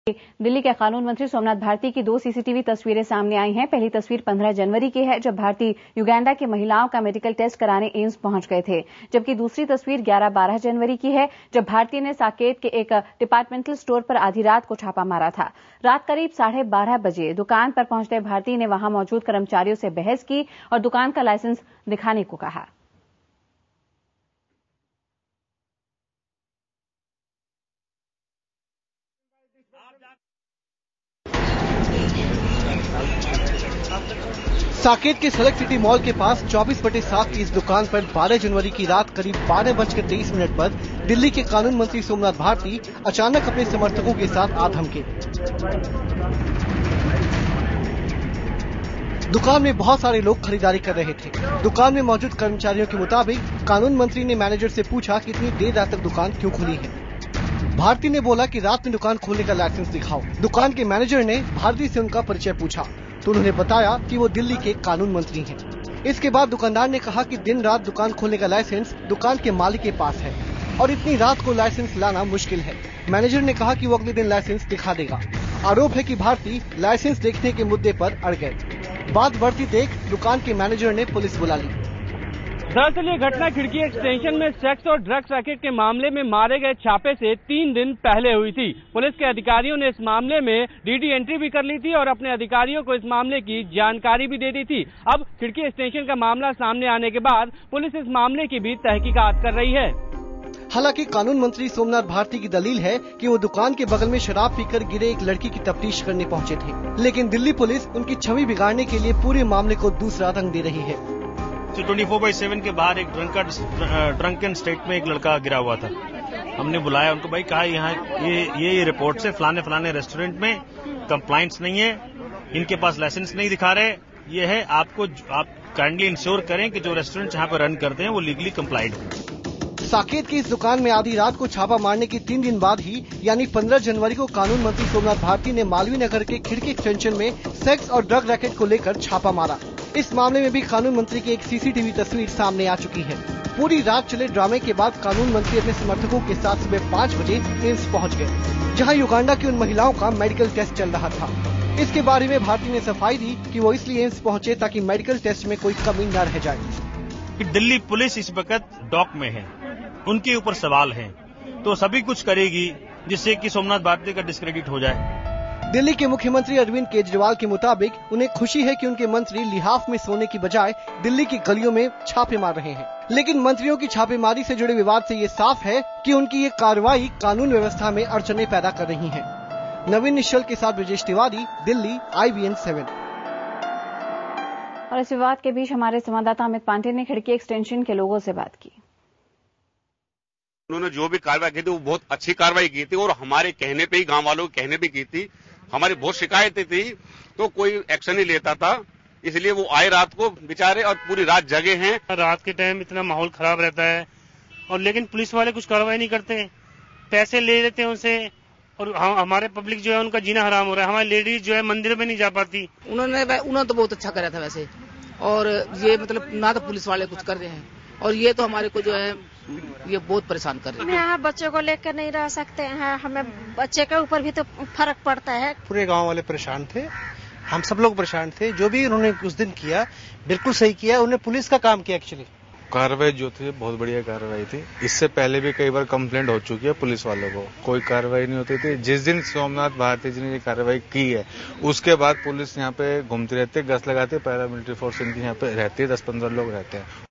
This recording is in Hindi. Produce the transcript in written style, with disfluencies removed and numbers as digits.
दिल्ली के कानून मंत्री सोमनाथ भारती की 2 सीसीटीवी तस्वीरें सामने आई हैं। पहली तस्वीर 15 जनवरी की है, जब भारती युगांडा की महिलाओं का मेडिकल टेस्ट कराने एम्स पहुंच गए थे, जबकि दूसरी तस्वीर 11-12 जनवरी की है, जब भारती ने साकेत के एक डिपार्टमेंटल स्टोर पर आधी रात को छापा मारा था। रात करीब 12:30 बजे दुकान पर पहुंचते भारती ने वहां मौजूद कर्मचारियों से बहस की और दुकान का लाइसेंस दिखाने को कहा। साकेत के सेलेक्ट सिटी मॉल के पास 24/7 की इस दुकान पर 12 जनवरी की रात करीब 12:23 पर दिल्ली के कानून मंत्री सोमनाथ भारती अचानक अपने समर्थकों के साथ आ धमके। दुकान में बहुत सारे लोग खरीदारी कर रहे थे। दुकान में मौजूद कर्मचारियों के मुताबिक कानून मंत्री ने मैनेजर से पूछा कि इतनी देर रात तक दुकान क्यों खुली है। भारती ने बोला कि रात में दुकान खोलने का लाइसेंस दिखाओ। दुकान के मैनेजर ने भारती से उनका परिचय पूछा तो उन्होंने बताया कि वो दिल्ली के कानून मंत्री हैं। इसके बाद दुकानदार ने कहा कि दिन रात दुकान खोलने का लाइसेंस दुकान के मालिक के पास है और इतनी रात को लाइसेंस लाना मुश्किल है। मैनेजर ने कहा कि वो अगले दिन लाइसेंस दिखा देगा। आरोप है कि भारती लाइसेंस देखने के मुद्दे पर अड़ गए। बात बढ़ती देख दुकान के मैनेजर ने पुलिस बुला ली। दरअसल ये घटना खिड़की एक्सटेंशन में सेक्स और ड्रग्स रैकेट के मामले में मारे गए छापे से 3 दिन पहले हुई थी। पुलिस के अधिकारियों ने इस मामले में डीडी एंट्री भी कर ली थी और अपने अधिकारियों को इस मामले की जानकारी भी दे दी थी। अब खिड़की एक्सटेंशन का मामला सामने आने के बाद पुलिस इस मामले की भी तहकीकात कर रही है। हालांकि कानून मंत्री सोमनाथ भारती की दलील है कि वो दुकान के बगल में शराब पीकर गिरे एक लड़की की तफ्तीश करने पहुंचे थे, लेकिन दिल्ली पुलिस उनकी छवि बिगाड़ने के लिए पूरे मामले को दूसरा रंग दे रही है। 24/7 के बाहर एक ड्रंकन स्टेट में एक लड़का गिरा हुआ था। हमने बुलाया उनको, भाई कहा यहाँ ये रिपोर्ट से फलाने रेस्टोरेंट में कंप्लायंस नहीं है, इनके पास लाइसेंस नहीं दिखा रहे। ये है आप काइंडली इंश्योर करें कि जो रेस्टोरेंट यहाँ पे रन करते हैं वो लीगली कंप्लाइड है। साकेत की इस दुकान में आधी रात को छापा मारने के 3 दिन बाद ही यानी 15 जनवरी को कानून मंत्री सोमनाथ भारती ने मालवीय नगर के खिड़की एक्सटेंशन में सेक्स और ड्रग रैकेट को लेकर छापा मारा। इस मामले में भी कानून मंत्री की एक सीसीटीवी तस्वीर सामने आ चुकी है। पूरी रात चले ड्रामे के बाद कानून मंत्री अपने समर्थकों के साथ सुबह 5 बजे एम्स पहुंच गए, जहां युगांडा की उन महिलाओं का मेडिकल टेस्ट चल रहा था। इसके बारे में भारती ने सफाई दी कि वो इसलिए एम्स पहुंचे ताकि मेडिकल टेस्ट में कोई कमी न रह जाए। दिल्ली पुलिस इस वक्त डॉक में है, उनके ऊपर सवाल हैं, तो सभी कुछ करेगी जिससे कि सोमनाथ भारती का डिस्क्रेडिट हो जाए। दिल्ली के मुख्यमंत्री अरविंद केजरीवाल के मुताबिक उन्हें खुशी है कि उनके मंत्री लिहाफ में सोने की बजाय दिल्ली की गलियों में छापे मार रहे हैं, लेकिन मंत्रियों की छापेमारी से जुड़े विवाद से ये साफ है कि उनकी ये कार्रवाई कानून व्यवस्था में अड़चने पैदा कर रही है। नवीन निश्चल के साथ ब्रजेश तिवारी, दिल्ली, IBN 7। और इस विवाद के बीच हमारे संवाददाता अमित पांडे ने खिड़की एक्सटेंशन के लोगों से बात की। उन्होंने जो भी कार्रवाई की थी वो बहुत अच्छी कार्रवाई की थी और हमारे कहने पे ही, गांव वालों के कहने पे की थी। हमारी बहुत शिकायतें थी तो कोई एक्शन नहीं लेता था, इसलिए वो आए रात को बेचारे और पूरी रात जगे हैं। रात के टाइम इतना माहौल खराब रहता है और लेकिन पुलिस वाले कुछ कार्रवाई नहीं करते, पैसे ले लेते हैं उनसे और हमारे पब्लिक जो है उनका जीना हराम हो रहा है। हमारी लेडीज जो है मंदिर में नहीं जा पाती। उन्होंने तो बहुत अच्छा करा था वैसे, और ये मतलब ना तो पुलिस वाले कुछ कर रहे हैं और ये तो हमारे को जो है ये बहुत परेशान कर रहे हैं। यहाँ बच्चों को लेकर नहीं रह सकते हैं, हमें बच्चे के ऊपर भी तो फर्क पड़ता है। पूरे गांव वाले परेशान थे, हम सब लोग परेशान थे। जो भी उन्होंने उस दिन किया बिल्कुल सही किया, उन्होंने पुलिस का काम किया। एक्चुअली कार्रवाई जो थी बहुत बढ़िया कार्रवाई थी। इससे पहले भी कई बार कंप्लेंट हो चुकी है पुलिस वालों को, कोई कार्रवाई नहीं होती थी। जिस दिन सोमनाथ भारती जी ने ये कार्रवाई की है उसके बाद पुलिस यहाँ पे घूमती रहती है, गश्त लगाती है, पैरामिलिट्री फोर्स इनकी यहाँ पे रहती है, 10-15 लोग रहते हैं